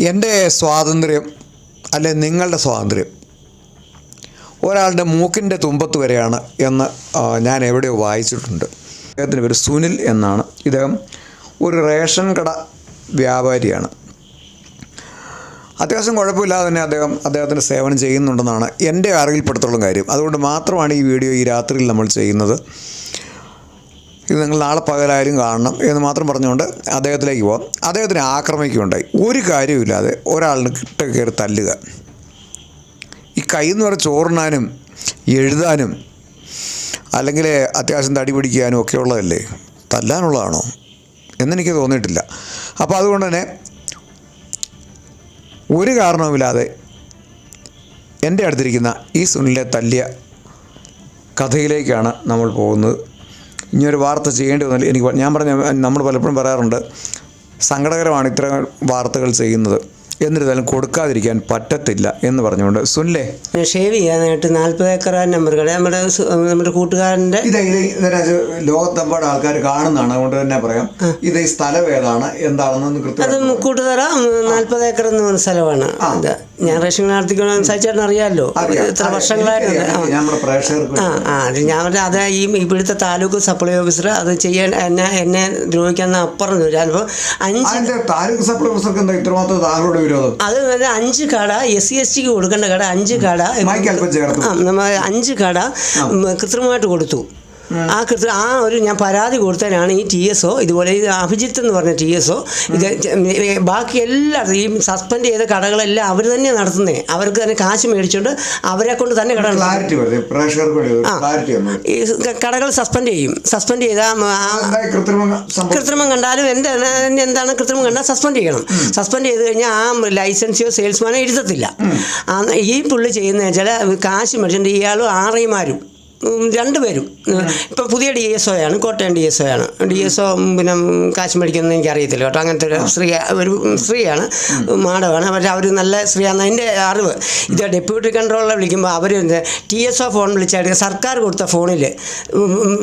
എൻ്റെ സ്വാതന്ത്ര്യം അല്ലെ നിങ്ങളുടെ സ്വാതന്ത്ര്യം ഒരാളുടെ മൂക്കിൻ്റെ തുമ്പത്ത് വരെയാണ് എന്ന് ഞാൻ എവിടെയോ വായിച്ചിട്ടുണ്ട്. അദ്ദേഹത്തിൻ്റെ പേര് സുനിൽ എന്നാണ്. ഇദ്ദേഹം ഒരു റേഷൻ കട വ്യാപാരിയാണ്. അത്യാവശ്യം കുഴപ്പമില്ലാതെ തന്നെ അദ്ദേഹത്തിൻ്റെ സേവനം ചെയ്യുന്നുണ്ടെന്നാണ് എൻ്റെ അറിവിൽപ്പെടുത്തുള്ള കാര്യം. അതുകൊണ്ട് മാത്രമാണ് ഈ വീഡിയോ ഈ രാത്രിയിൽ നമ്മൾ ചെയ്യുന്നത്. ഇത് നിങ്ങൾ നാളെ പകലായാലും കാണണം എന്ന് മാത്രം പറഞ്ഞുകൊണ്ട് അദ്ദേഹത്തിലേക്ക് പോകാം. അദ്ദേഹത്തിനെ ആക്രമിക്കുകയുണ്ടായി. ഒരു കാര്യമില്ലാതെ ഒരാളിന് കിട്ട കയറി തല്ലുക. ഈ കയ്യെന്ന് പറഞ്ഞാൽ ചോറിനാനും എഴുതാനും അല്ലെങ്കിൽ അത്യാവശ്യം തടി പിടിക്കാനും ഒക്കെ ഉള്ളതല്ലേ, തല്ലാനുള്ളതാണോ എന്നെനിക്ക് തോന്നിയിട്ടില്ല. അപ്പോൾ അതുകൊണ്ട് തന്നെ ഒരു കാരണവുമില്ലാതെ എൻ്റെ അടുത്തിരിക്കുന്ന ഈ സുനിലെ തല്ലിയ കഥയിലേക്കാണ് നമ്മൾ പോകുന്നത്. ഇനിയൊരു വാർത്ത ചെയ്യേണ്ടി വന്നില്ല. ഞാൻ നമ്മൾ പലപ്പോഴും പറയാറുണ്ട്, സങ്കടകരമാണ് ഇത്തരം വാർത്തകൾ ചെയ്യുന്നത്. എന്നിരുന്നാലും കൊടുക്കാതിരിക്കാൻ പറ്റത്തില്ല എന്ന് പറഞ്ഞുകൊണ്ട് സുനിലെ ഷേവ് ചെയ്യാനായിട്ട് 40 ഏക്കർ നമ്പറുകൾ നമ്മുടെ കൂട്ടുകാരൻ്റെ ലോകത്തെമ്പാട് ആൾക്കാർ കാണുന്നതാണ്. അതുകൊണ്ട് തന്നെ പറയാം, ഇത് ഈ സ്ഥലം ഏതാണ് എന്താണെന്ന് കൃത്യം. അത് കൂട്ടുതറ 40 ഏക്കർ എന്ന് പറഞ്ഞ സ്ഥലമാണ്. ഞാൻ റേഷൻ നടത്തിക്കൊണ്ട് സഹിച്ചേട്ടൻ അറിയാമല്ലോ, ഇത്ര വർഷങ്ങളായിട്ടുണ്ട്. ഞാൻ അത് ഈ ഇവിടുത്തെ താലൂക്ക് സപ്ലൈ ഓഫീസർ അത് ചെയ്യാൻ എന്നെ ദ്രോഹിക്കാന്ന് അപ്പുറം ചിലപ്പോൾ 5 താലൂക്ക് സപ്ലൈ ഓഫീസർക്ക് എന്താ ഇത്രമാത്രം താങ്കളുടെ വിരോധം? അത് 5 കട SC STക്ക് കൊടുക്കേണ്ട കട 5 കട 5 കട കൃത്രിമമായിട്ട് കൊടുത്തു. ആ ഒരു ഞാൻ പരാതി കൊടുത്തതിനാണ് ഈ TSO ഇതുപോലെ അഭിജിത്ത് എന്ന് പറഞ്ഞ TSO ഇത് ബാക്കി എല്ലാവരും ഈ സസ്പെൻഡ് ചെയ്ത കടകളെല്ലാം അവർ തന്നെ നടത്തുന്നത്. അവർക്ക് തന്നെ കാശ് മേടിച്ചുകൊണ്ട് അവരെ കൊണ്ട് തന്നെ കടകൾ സസ്പെൻഡ് ചെയ്യും. സസ്പെൻഡ് ചെയ്താൽ കൃത്രിമം കണ്ടാലും എന്താണ് കൃത്രിമം കണ്ടാൽ സസ്പെൻഡ് ചെയ്യണം. സസ്പെൻഡ് ചെയ്ത് കഴിഞ്ഞാൽ ആ ലൈസൻസിയോ സെയിൽസ്മാനോ ഇരുത്തത്തില്ല. ഈ പുള്ളി ചെയ്യുന്നത് വെച്ചാൽ കാശ് മേടിച്ചിട്ട് ഇയാളും ആറേമാരും 2 പേരും ഇപ്പം പുതിയ DSO ആണ്, കോട്ടയം DSO ആണ്. DSO പിന്നെ കാശ് മേടിക്കുന്നത് എനിക്കറിയത്തില്ല കേട്ടോ. അങ്ങനത്തെ ഒരു സ്ത്രീയാണ്, മാഡമാണ്. പക്ഷേ അവർ നല്ല സ്ത്രീയാണ് എൻ്റെ അറിവ്. ഇത് ഡെപ്യൂട്ടി കൺട്രോളറെ വിളിക്കുമ്പോൾ അവർ TSO ഫോൺ വിളിച്ചാൽ സർക്കാർ കൊടുത്ത ഫോണിൽ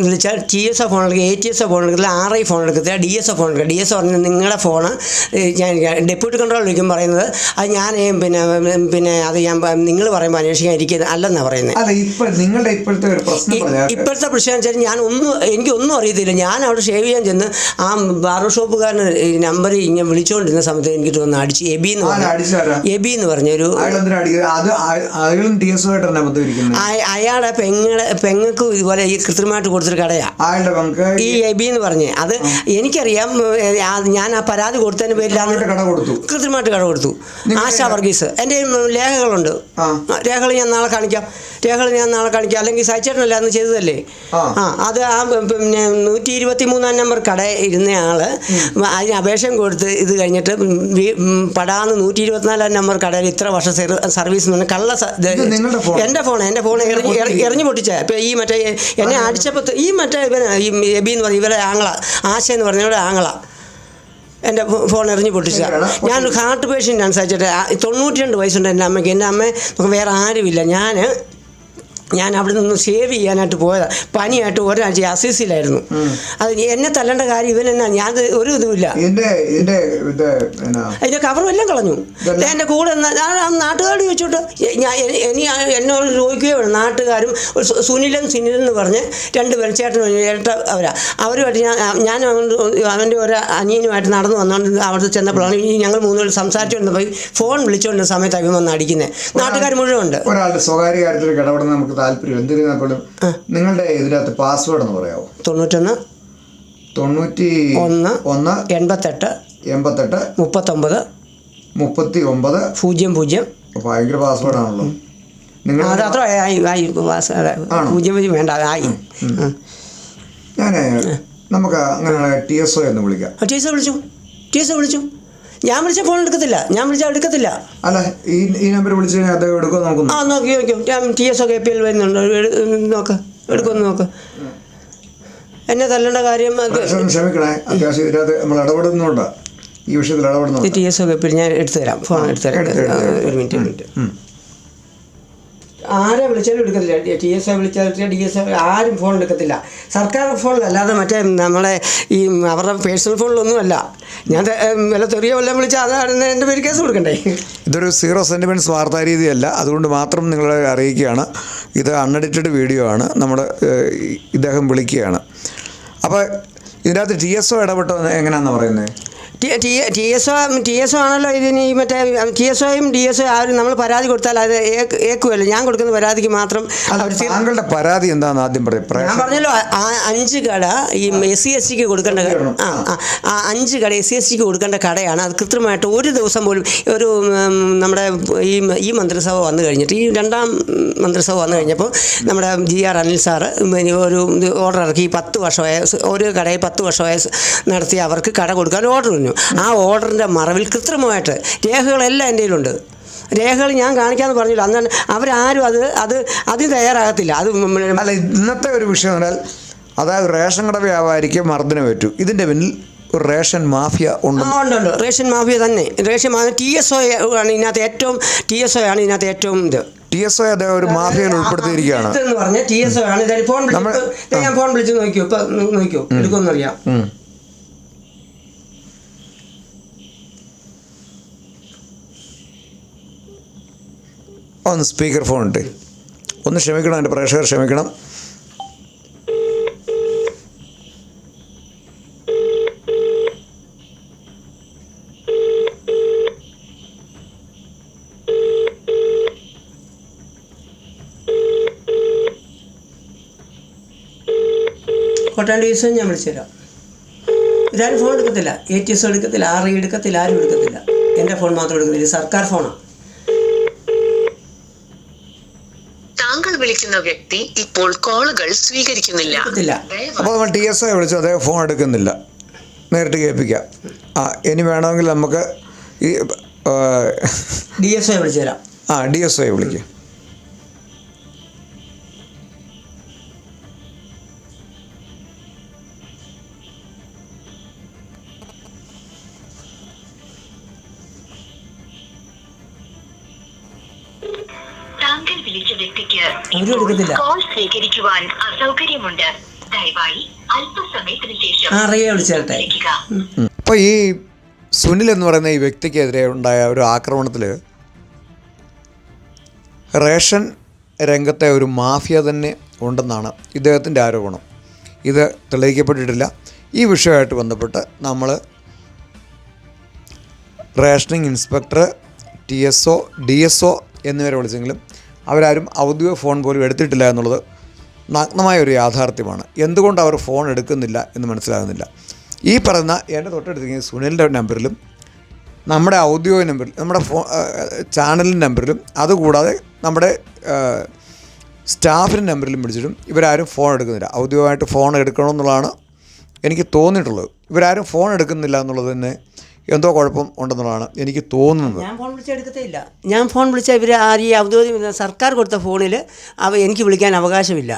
വിളിച്ചാൽ TSO ഫോൺ എടുക്കുക, ATSO ഫോൺ എടുക്കില്ല, RI ഫോൺ എടുക്കത്തില്ല, DSO ഫോൺ എടുക്കുക. DSO പറഞ്ഞാൽ നിങ്ങളുടെ ഫോണ് ഞാൻ ഡെപ്യൂട്ടി കൺട്രോളർ വിളിക്കുമ്പോൾ പറയുന്നത് അത് ഞാൻ പിന്നെ അത് ഞാൻ നിങ്ങൾ പറയുമ്പോൾ അന്വേഷിക്കാൻ ഇരിക്കുന്നത് അല്ലെന്നാണ് പറയുന്നത്. ഇപ്പോഴത്തെ പ്രശ്നം വെച്ചാൽ എനിക്കൊന്നും അറിയത്തില്ല. ഞാൻ അവിടെ ഷേവ് ചെയ്യാൻ ചെന്ന് ആ ബാർബർ ഷോപ്പുകാരന് നമ്പർ ഇങ്ങനെ വിളിച്ചുകൊണ്ടിരുന്ന സമയത്ത് എനിക്ക് തോന്നുന്നു അടിച്ച് എബി എന്ന് പറഞ്ഞൊരു അയാളുടെ പെങ്ങൾക്കും ഇതുപോലെ ഈ കൃത്രിമമായിട്ട് കൊടുത്തൊരു കടയാണ് ഈ എബി എന്ന് പറഞ്ഞ്. അത് എനിക്കറിയാം. ഞാൻ ആ പരാതി കൊടുത്തതിന് പേരിലാണ് കൃത്രിമമായിട്ട് കട കൊടുത്തു. ആശാ വർഗീസ് എൻ്റെ ലേഖകളുണ്ട്. രേഖകൾ ഞാൻ നാളെ കാണിക്കാം. അല്ലെങ്കിൽ സഹിച്ചേട്ടനല്ല അന്ന് ചെയ്തതല്ലേ. അത് ആ പിന്നെ 123 നമ്പർ കട ഇരുന്ന ആള് അതിന് അപേക്ഷ കൊടുത്ത് ഇത് കഴിഞ്ഞിട്ട് പടാന്ന് 124 നമ്പർ കടയിൽ ഇത്ര വർഷം സർവീസ് എന്ന് കള്ള എൻ്റെ ഫോൺ എറിഞ്ഞു പൊട്ടിച്ച. ഇപ്പം ഈ മറ്റേ എന്നെ അടിച്ചപ്പോൾ ഈ മറ്റേ ഈ എബി എന്ന് പറഞ്ഞ ഇവരെ ആങ്ങള ആശ എന്ന് പറഞ്ഞവരുടെ ആങ്ങള എൻ്റെ ഫോൺ എറിഞ്ഞ് പൊട്ടിച്ച. ഞാനൊരു ഹാർട്ട് പേഷ്യൻ്റാണ് സഹിച്ചിട്ട്. 92 വയസ്സുണ്ട് എൻ്റെ അമ്മയ്ക്ക്. എൻ്റെ അമ്മ വേറെ ആരുമില്ല. ഞാൻ അവിടെ നിന്ന് ഷേവ് ചെയ്യാനായിട്ട് പോയതാണ്. പനിയായിട്ട് ഒരാഴ്ച അസീസിലായിരുന്നു. അത് എന്നെ തല്ലേണ്ട കാര്യം ഇവനെന്നാ. ഞാൻ ഒരു ഇതുമില്ല. അതിൻ്റെ കവറും എല്ലാം കളഞ്ഞു. എൻ്റെ കൂടെ നാട്ടുകാരോട് ചോദിച്ചോട്ട് എന്നോട് ചോദിക്കുകയോ വേണം. നാട്ടുകാരും സുനിലും എന്ന് പറഞ്ഞ് 2 പേരും ചേട്ടനും അവരുമായിട്ട് ഞാൻ അവൻ്റെ ഒരു അനിയനുമായിട്ട് നടന്നു വന്നുകൊണ്ട് അവിടെ ചെന്നപ്പോഴാണ് ഞങ്ങൾ 3 പേരും സംസാരിച്ചുകൊണ്ട് പോയി ഫോൺ വിളിച്ചുകൊണ്ടിരുന്ന സമയത്ത് അവൻ വന്ന് അടിക്കുന്നത്. നാട്ടുകാർ മുഴുവൻ ഉണ്ട്. ഒരാളുടെ സ്വകാര്യ കാര്യത്തിൽ ഇടപെടുന്ന നമുക്ക് താല്പര്യം എന്തിനാലും നിങ്ങളുടെ ഇതിനകത്ത് പാസ്വേഡ് എന്ന് പറയാമോ? 91 88 39 00 ഭയങ്കര പാസ്വേഡ് ആണല്ലോ. അതത്ര 00 വേണ്ട ആയി. ഞാൻ നമുക്ക് അങ്ങനെ TSO എന്ന് വിളിക്കാം. TSO വിളിച്ചു. ഞാൻ വിളിച്ച ഫോൺ എടുക്കത്തില്ല. അല്ല, ഈ നമ്പർ വിളിച്ചു കഴിഞ്ഞാൽ അത് എടുക്കുമോ? നോക്കും. TSO KPL വരുന്നുണ്ട്. എടുക്കുമെന്ന് എന്നെ തല്ലേണ്ട കാര്യം. ക്ഷമിക്കണേ, അത്യാവശ്യം ഇതിനകത്ത് നമ്മൾ ഇടപെടുന്നുണ്ട്. ഈ വിഷയത്തിൽ ഇടപെടുന്നു. TSO KPL ഞാൻ എടുത്തു തരാം. ഫോൺ എടുത്തു തരാം. ഒരു മിനിറ്റ്. ആരെ വിളിച്ചാലും എടുക്കത്തില്ല. TSO വിളിച്ചാൽ DSO ആരും ഫോൺ എടുക്കത്തില്ല. സർക്കാർ ഫോണിലല്ലാതെ മറ്റേ നമ്മളെ ഈ അവരുടെ പേഴ്സണൽ ഫോണിലൊന്നും അല്ല. ഞാൻ വില തെറിയോ വല്ലതും വിളിച്ചാൽ അതാണ് എൻ്റെ പേര് കേസ് കൊടുക്കണ്ടേ. ഇതൊരു 0 സെൻറ്റിമെൻറ്റ്സ് വാർത്താ രീതിയല്ല, അതുകൊണ്ട് മാത്രം നിങ്ങളെ അറിയിക്കുകയാണ്. ഇത് അൺഎഡിറ്റഡ് വീഡിയോ ആണ്. ഇദ്ദേഹം വിളിക്കുകയാണ്. അപ്പോൾ ഇതിനകത്ത് TSO ഇടപെട്ടോ എങ്ങനെയാണെന്ന് പറയുന്നത്? TSO ആണല്ലോ ഇതിന്. ഈ മറ്റേ TSOയും DSO ആരും നമ്മൾ പരാതി കൊടുത്താൽ അത് ഏക്കുമല്ലോ. ഞാൻ കൊടുക്കുന്ന പരാതിക്ക് മാത്രം. താങ്കളുടെ പരാതി എന്താണെന്ന് ആദ്യം പറയും. ഞാൻ പറഞ്ഞല്ലോ 5 കട ഈ SC/STക്ക് കൊടുക്കേണ്ട 5 കട SC/STക്ക് കൊടുക്കേണ്ട കടയാണ്. അത് കൃത്യമായിട്ട് ഒരു ദിവസം പോലും ഒരു നമ്മുടെ ഈ മന്ത്രിസഭ വന്നു കഴിഞ്ഞിട്ട്, ഈ 2ാം മന്ത്രിസഭ വന്നു കഴിഞ്ഞപ്പോൾ നമ്മുടെ GR അനിൽ സാറ് ഒരു ഓർഡർ ഇറക്കി. 10 വർഷമായ ഒരു കടയിൽ 10 വർഷമായ നടത്തി അവർക്ക് കട കൊടുക്കാൻ ഓർഡർ വന്നു. ആ ഓർഡറിൻ്റെ മറവിൽ കൃത്രിമമായിട്ട് രേഖകളെല്ലാം എൻ്റെ കയ്യിലുണ്ട്. രേഖകൾ ഞാൻ കാണിക്കാമെന്ന് പറഞ്ഞില്ല. അന്നാണ് അവരാരും അതിന് തയ്യാറാകത്തില്ല. അല്ല, ഇന്നത്തെ ഒരു വിഷയം എന്നാൽ, അതായത് റേഷൻ കട വ്യാപാരിക്ക് മർദ്ദനമേറ്റു. ഇതിൻ്റെ പിന്നിൽ ഒരു റേഷൻ മാഫിയ ഉണ്ടല്ലോ. റേഷൻ മാഫിയ തന്നെ. റേഷൻ മാഫിയ TSO ആണ് ഇതിനകത്ത് ഏറ്റവും. TSO ആണ് ഇതിനകത്ത് ഏറ്റവും TSO അദ്ദേഹം ഒരു മാഫിയയിൽ ഉൾപ്പെടുത്തിയിരിക്കുകയാണ് എന്ന് പറഞ്ഞാൽ TSO ആണ്. ഞാൻ ഫോൺ വിളിച്ച് നോക്കിയോ, ഇപ്പം നോക്കിയോ, എടുക്കുമെന്നറിയാം. ഒന്ന് സ്പീക്കർ ഫോൺ ഉണ്ട്. ഒന്ന് ക്ഷമിക്കണം, എൻ്റെ പ്രേക്ഷകർ ക്ഷമിക്കണം. കോട്ടാൻ TSO ഞാൻ വിളിച്ചു തരാം. ഇതാരും ഫോൺ എടുക്കത്തില്ല. ATSO എടുക്കത്തില്ല, RE എടുക്കത്തില്ല, ആരും എടുക്കത്തില്ല. എൻ്റെ ഫോൺ മാത്രം എടുക്കത്തില്ല. സർക്കാർ ഫോണാണ്. താങ്കൾ വിളിക്കുന്ന വ്യക്തി ഇപ്പോൾ കോളുകൾ സ്വീകരിക്കുന്നില്ല. അപ്പോൾ നമ്മൾ TSO വിളിച്ചു, അദ്ദേഹം ഫോൺ എടുക്കുന്നില്ല. നേരിട്ട് കേൾപ്പിക്കാം. ഇനി വേണമെങ്കിൽ നമുക്ക് ഈ DSO വിളിച്ചു തരാം. DSO വിളിക്കാം. താങ്കൾ വിളിച്ച വ്യക്തിക്ക് എടുക്കത്തില്ല. കോൾ സ്വീകരിക്കുവാൻ അസൗകര്യമുണ്ട്. ദയവായി അല്പസമയത്തിന് ശേഷം വിളിച്ചേട്ടെ. അപ്പോൾ ഈ സുനിൽ എന്ന് പറയുന്ന ഈ വ്യക്തിക്കെതിരെ ഉണ്ടായ ഒരു ആക്രമണത്തിൽ റേഷൻ രംഗത്തെ ഒരു മാഫിയ തന്നെ ഉണ്ടെന്നാണ് ഇദ്ദേഹത്തിൻ്റെ ആരോപണം. ഇത് തെളിയിക്കപ്പെട്ടിട്ടില്ല. ഈ വിഷയമായിട്ട് ബന്ധപ്പെട്ട് നമ്മൾ റേഷനിങ് ഇൻസ്പെക്ടർ, TSO, DSO എന്നിവരെ വിളിച്ചെങ്കിലും അവരാരും ഔദ്യോഗിക ഫോൺ പോലും എടുത്തിട്ടില്ല എന്നുള്ളത് നഗ്നമായ ഒരു യാഥാർത്ഥ്യമാണ്. എന്തുകൊണ്ട് അവർ ഫോൺ എടുക്കുന്നില്ല എന്ന് മനസ്സിലാകുന്നില്ല. ഈ പറയുന്ന എൻ്റെ തൊട്ടടുത്തിരിക്കുന്ന സുനിലിൻ്റെ നമ്പറിലും നമ്മുടെ ഔദ്യോഗിക നമ്പറിൽ, നമ്മുടെ ചാനലിൻ്റെ നമ്പറിലും, അതുകൂടാതെ നമ്മുടെ സ്റ്റാഫിൻ്റെ നമ്പറിലും വിളിച്ചിട്ടും ഇവരാരും ഫോൺ എടുക്കുന്നില്ല. ഔദ്യോഗികമായിട്ട് ഫോൺ എടുക്കണമെന്നുള്ളതാണ് എനിക്ക് തോന്നിയിട്ടുള്ളത്. ഇവരാരും ഫോൺ എടുക്കുന്നില്ല എന്നുള്ളത് തന്നെ എന്തോ കുഴപ്പം ഉണ്ടെന്നുള്ളതാണ് എനിക്ക് തോന്നുന്നത്. ഞാൻ ഫോൺ വിളിച്ചാൽ എടുക്കത്തേയില്ല. ഞാൻ ഫോൺ വിളിച്ചാൽ ഇവർ ഈ ഔദ്യോഗിക സർക്കാർ കൊടുത്ത ഫോണിൽ എനിക്ക് വിളിക്കാൻ അവകാശമില്ല.